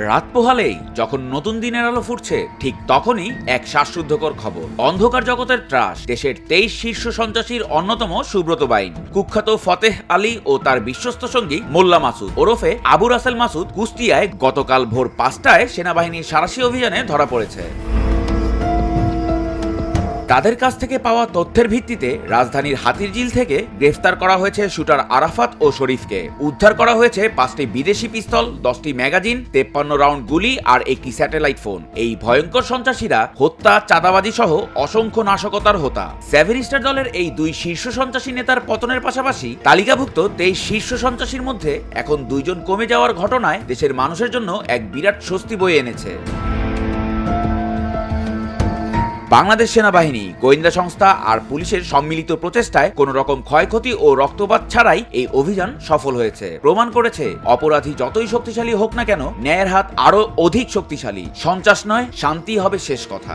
রাত পোহালেই যখন নতুন দিনের আলো ফুটছে, ঠিক তখনই এক শ্বাসরুদ্ধকর খবর। অন্ধকার জগতের ত্রাস দেশের 23 শীর্ষ সন্ত্রাসীর অন্যতম সুব্রত বাইন, কুখ্যাত ফতেহ আলী ও তার বিশ্বস্ত সঙ্গী মোল্লা মাসুদ ওরফে আবু রাসেল মাসুদ কুষ্টিয়ায় গতকাল ভোর 5টায় সেনাবাহিনীর সাঁড়াশি অভিযানে ধরা পড়েছে। তাদের কাছ থেকে পাওয়া তথ্যের ভিত্তিতে রাজধানীর হাতিরঝিল থেকে গ্রেফতার করা হয়েছে শুটার আরাফাত ও শরীফকে। উদ্ধার করা হয়েছে 5টি বিদেশি পিস্তল, 10টি ম্যাগাজিন, 53 রাউন্ড গুলি আর একটি স্যাটেলাইট ফোন। এই ভয়ঙ্কর সন্ত্রাসীরা হত্যা, চাঁদাবাজি সহ অসংখ্য নাশকতার হোতা। সেভেন স্টার দলের এই দুই শীর্ষ সন্ত্রাসী নেতার পতনের পাশাপাশি তালিকাভুক্ত 23 শীর্ষ সন্ত্রাসীর মধ্যে এখন 2 জন কমে যাওয়ার ঘটনায় দেশের মানুষের জন্য এক বিরাট স্বস্তি বয়ে এনেছে। বাংলাদেশ সেনাবাহিনী, গোয়েন্দা সংস্থা আর পুলিশের সম্মিলিত প্রচেষ্টায় কোন রকম ক্ষয়ক্ষতি ও রক্তপাত ছাড়াই এই অভিযান সফল হয়েছে। প্রমাণ করেছে অপরাধী যতই শক্তিশালী হোক না কেন, ন্যায়ের হাত আরো অধিক শক্তিশালী। সন্ত্রাস নয়, শান্তি হবে শেষ কথা।